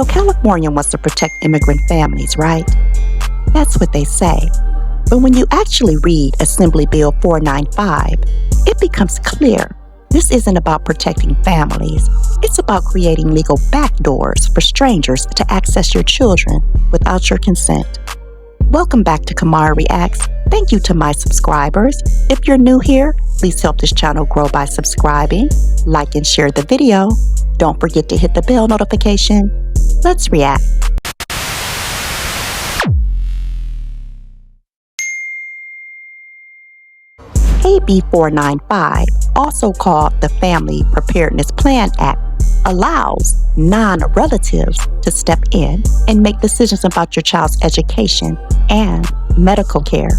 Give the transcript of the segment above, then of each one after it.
So California wants to protect immigrant families, right? That's what they say. But when you actually read Assembly Bill 495, it becomes clear this isn't about protecting families. It's about creating legal backdoors for strangers to access your children without your consent. Welcome back to Kimara Reacts. Thank you to my subscribers. If you're new here, please help this channel grow by subscribing, like and share the video. Don't forget to hit the bell notification. Let's react. AB 495, also called the Family Preparedness Plan Act, allows non-relatives to step in and make decisions about your child's education and medical care.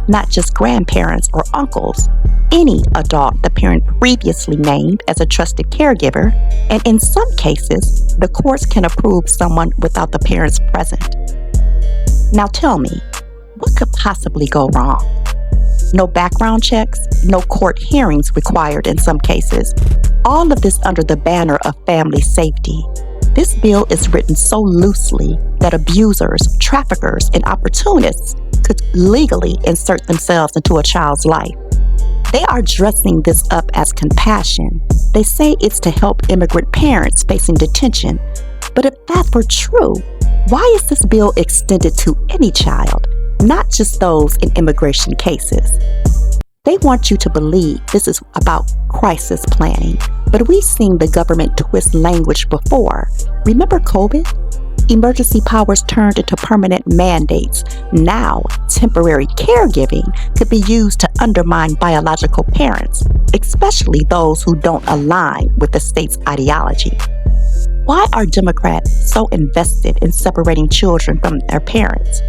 Not just grandparents or uncles, any adult the parent previously named as a trusted caregiver, and in some cases, the courts can approve someone without the parents present. Now tell me, what could possibly go wrong? No background checks, no court hearings required in some cases. All of this under the banner of family safety. This bill is written so loosely that abusers, traffickers, and opportunists could legally insert themselves into a child's life. They are dressing this up as compassion. They say it's to help immigrant parents facing detention. But if that were true, why is this bill extended to any child, not just those in immigration cases? They want you to believe this is about crisis planning, but we've seen the government twist language before. Remember COVID? Emergency powers turned into permanent mandates. Now, temporary caregiving could be used to undermine biological parents, especially those who don't align with the state's ideology. Why are Democrats so invested in separating children from their parents?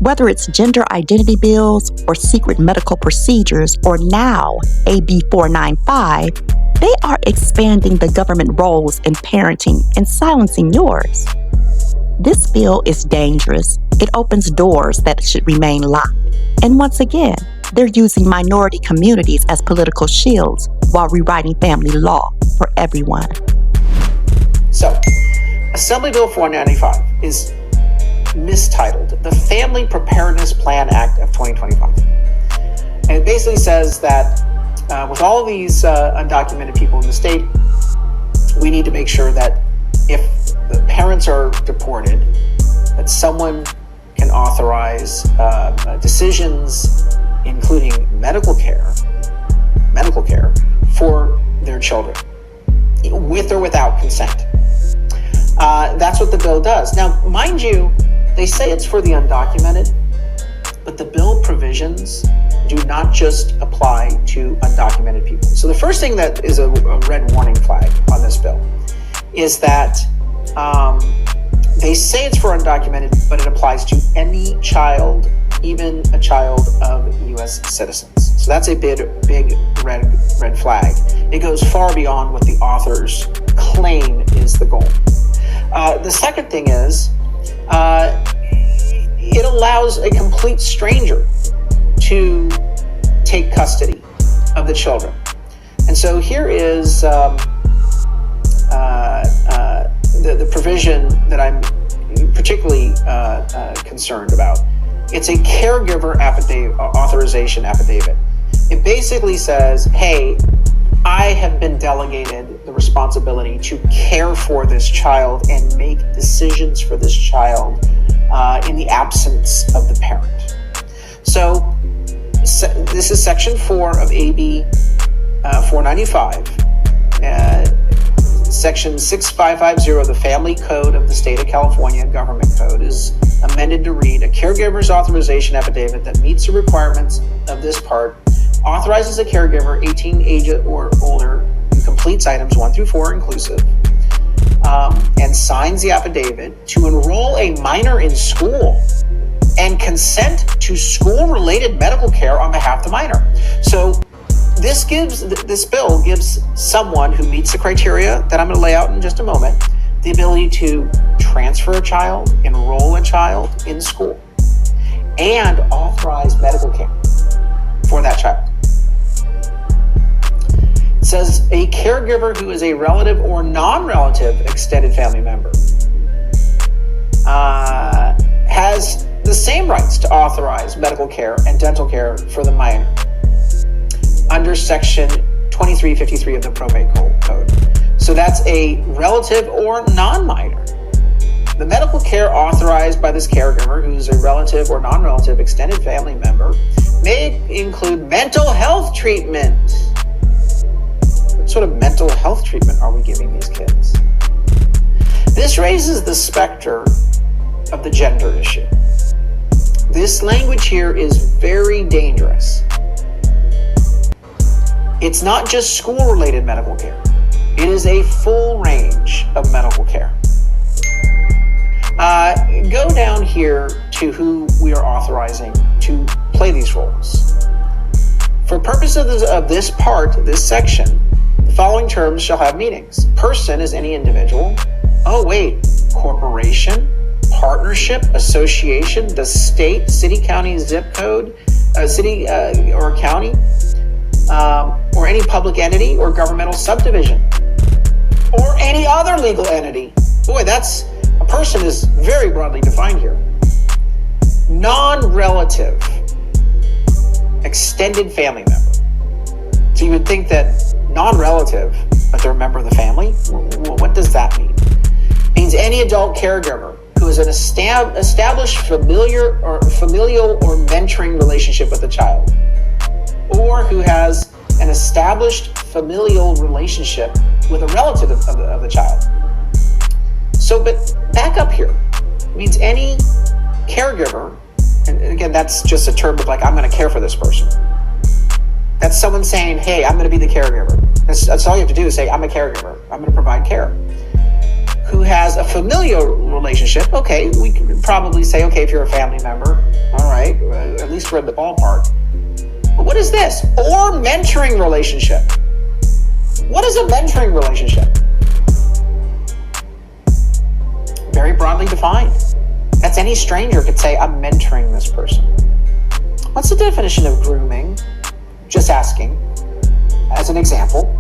Whether it's gender identity bills or secret medical procedures or now AB 495, they are expanding the government roles in parenting and silencing yours. This bill is dangerous. It opens doors that should remain locked. And once again, they're using minority communities as political shields while rewriting family law for everyone. So, Assembly Bill 495 is mistitled the Family Preparedness Plan Act of 2025. And it basically says that with all these undocumented people in the state, we need to make sure that if the parents are deported, that someone can authorize decisions, including medical care for their children, with or without consent. That's what the bill does. Now, mind you, they say it's for the undocumented, but the bill provisions do not just apply to undocumented people. So the first thing that is a red warning flag on this bill is that they say it's for undocumented, but it applies to any child, even a child of U.S. citizens. So that's a big red flag. It goes far beyond what the authors claim is the goal. The second thing is it allows a complete stranger to take custody of the children. And so here is the provision that I'm particularly concerned about. It's a caregiver authorization affidavit. It basically says, hey, I have been delegated the responsibility to care for this child and make decisions for this child in the absence of the parent. So this is section 4 of AB 495. Section 6550 of the Family Code of the State of California Government Code is amended to read, a caregiver's authorization affidavit that meets the requirements of this part authorizes a caregiver 18 age or older who completes items 1 through 4 inclusive and signs the affidavit to enroll a minor in school and consent to school-related medical care on behalf of the minor. So this bill gives someone who meets the criteria that I'm going to lay out in just a moment the ability to transfer a child, enroll a child in school, and authorize medical care for that child. It says a caregiver who is a relative or non-relative extended family member same rights to authorize medical care and dental care for the minor under Section 2353 of the probate code. So that's a relative or non-minor. The medical care authorized by this caregiver, who's a relative or non-relative extended family member, may include mental health treatment. What sort of mental health treatment are we giving these kids? This raises the specter of the gender issue. This language here is very dangerous. It's not just school-related medical care. It is a full range of medical care. Go down here to who we are authorizing to play these roles. For purposes of this part, this section, the following terms shall have meanings. Person is any individual. Oh, wait, corporation, partnership, association, the state, city, county, zip code, city or county, or any public entity or governmental subdivision, or any other legal entity. Boy, that's a person is very broadly defined here. Non-relative, extended family member. So you would think that non-relative, but they're a member of the family? Well, what does that mean? It means any adult caregiver who is an established familial or mentoring relationship with a child, or who has an established familial relationship with a relative of the child. So, but back up here, it means any caregiver, and again, that's just a term of like, I'm going to care for this person. That's someone saying, hey, I'm going to be the caregiver. That's all you have to do is say, I'm a caregiver. I'm going to provide care. Who has a familial relationship. Okay, we could probably say, okay, if you're a family member, all right, at least we're in the ballpark. But what is this? Or mentoring relationship. What is a mentoring relationship? Very broadly defined. That's any stranger could say, I'm mentoring this person. What's the definition of grooming? Just asking, as an example.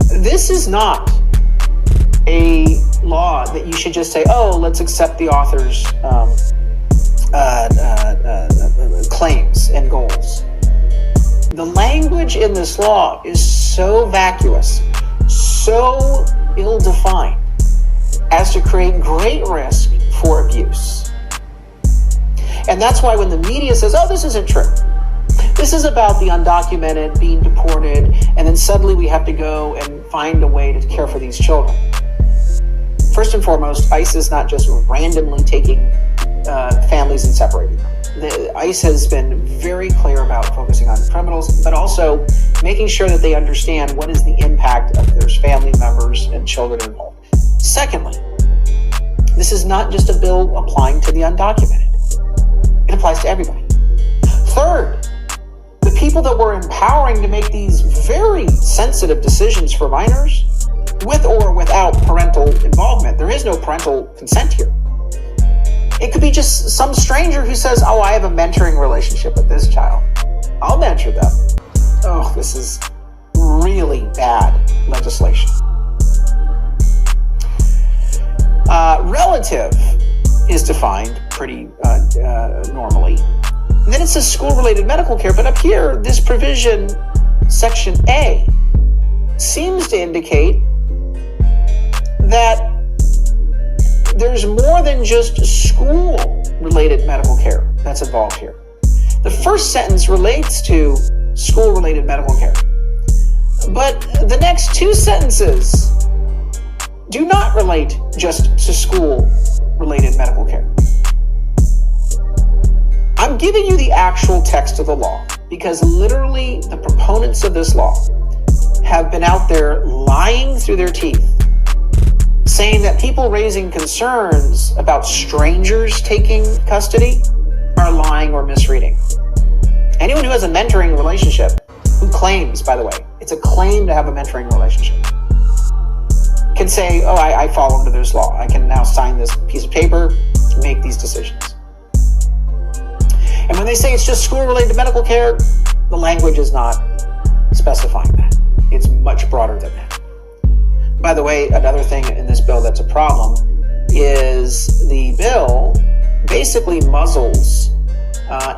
This is not a law that you should just say, oh, let's accept the author's claims and goals. The language in this law is so vacuous, so ill-defined, as to create great risk for abuse. And that's why when the media says, oh, this isn't true, this is about the undocumented being deported, and then suddenly we have to go and find a way to care for these children. First and foremost, ICE is not just randomly taking families and separating them. The ICE has been very clear about focusing on criminals, but also making sure that they understand what is the impact of their family members and children involved. Secondly, this is not just a bill applying to the undocumented. It applies to everybody. Third, the people that we're empowering to make these very sensitive decisions for minors, with or without parental involvement. There is no parental consent here. It could be just some stranger who says, oh, I have a mentoring relationship with this child. I'll mentor them. Oh, this is really bad legislation. Relative is defined pretty normally. And then it says school-related medical care, but up here, this provision, Section A, seems to indicate that there's more than just school-related medical care that's involved here. The first sentence relates to school-related medical care, but the next two sentences do not relate just to school-related medical care. I'm giving you the actual text of the law because literally the proponents of this law have been out there lying through their teeth, saying that people raising concerns about strangers taking custody are lying or misreading. Anyone who has a mentoring relationship, who claims, by the way, it's a claim to have a mentoring relationship, can say, oh, I fall under this law. I can now sign this piece of paper to make these decisions. And when they say it's just school-related medical care, the language is not specifying that. It's much broader than that. By the way, another thing in this bill that's a problem is the bill basically muzzles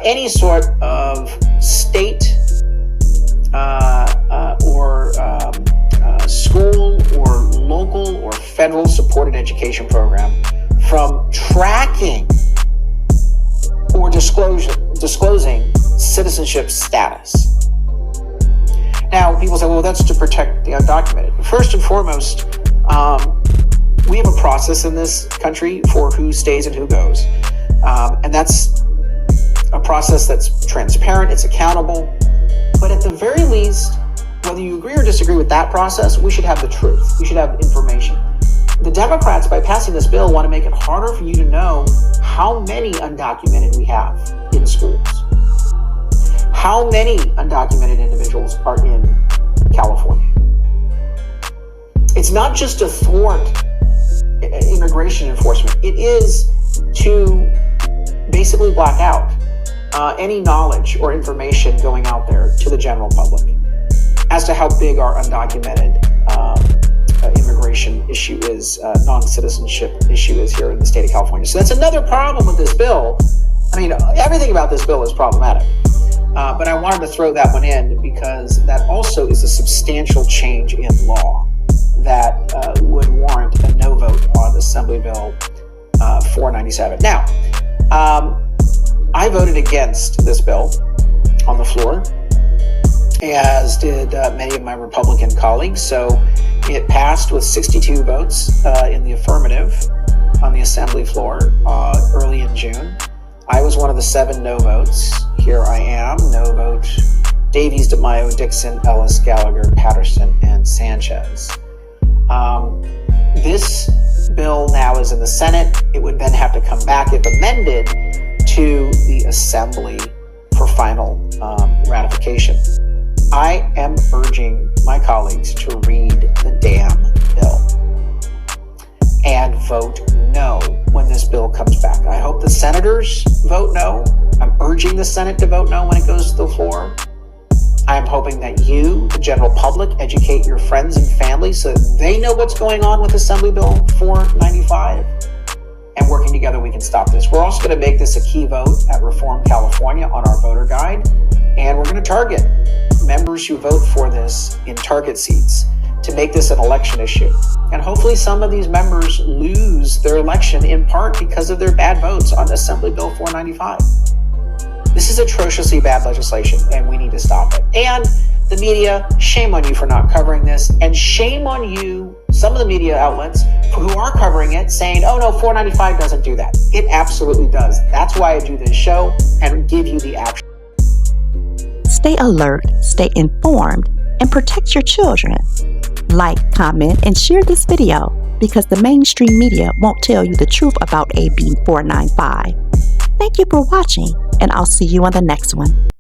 any sort of state or school or local or federal supported education program from tracking or disclosing citizenship status. Now, people say, well, that's to protect the undocumented. First and foremost, we have a process in this country for who stays and who goes. And that's a process that's transparent, it's accountable. But at the very least, whether you agree or disagree with that process, we should have the truth. We should have information. The Democrats, by passing this bill, want to make it harder for you to know how many undocumented we have in schools. How many undocumented individuals are in California? It's not just to thwart immigration enforcement. It is to basically black out any knowledge or information going out there to the general public as to how big our undocumented immigration issue is, non-citizenship issue is here in the state of California. So that's another problem with this bill. I mean, everything about this bill is problematic. But I wanted to throw that one in because that also is a substantial change in law that would warrant a no vote on Assembly Bill 497. Now, I voted against this bill on the floor, as did many of my Republican colleagues. So it passed with 62 votes in the affirmative on the Assembly floor early in June. I was one of the 7 no votes. Here I am, no vote. Davies, DeMaio, Dixon, Ellis, Gallagher, Patterson, and Sanchez. This bill now is in the Senate. It would then have to come back, if amended, to the Assembly for final ratification. I am urging my colleagues to read the damn bill and vote no when this bill comes back. I hope the senators vote no. I'm urging the Senate to vote no when it goes to the floor. I'm hoping that you, the general public, educate your friends and family so that they know what's going on with Assembly Bill 495. And working together, we can stop this. We're also going to make this a key vote at Reform California on our voter guide. And we're going to target members who vote for this in target seats to make this an election issue. And hopefully some of these members lose their election in part because of their bad votes on Assembly Bill 495. This is atrociously bad legislation, and we need to stop it. And the media, shame on you for not covering this, and shame on you, some of the media outlets who are covering it, saying, oh no, 495 doesn't do that. It absolutely does. That's why I do this show and give you the action. Stay alert, stay informed, and protect your children. Like, comment, and share this video because the mainstream media won't tell you the truth about AB 495. Thank you for watching, and I'll see you on the next one.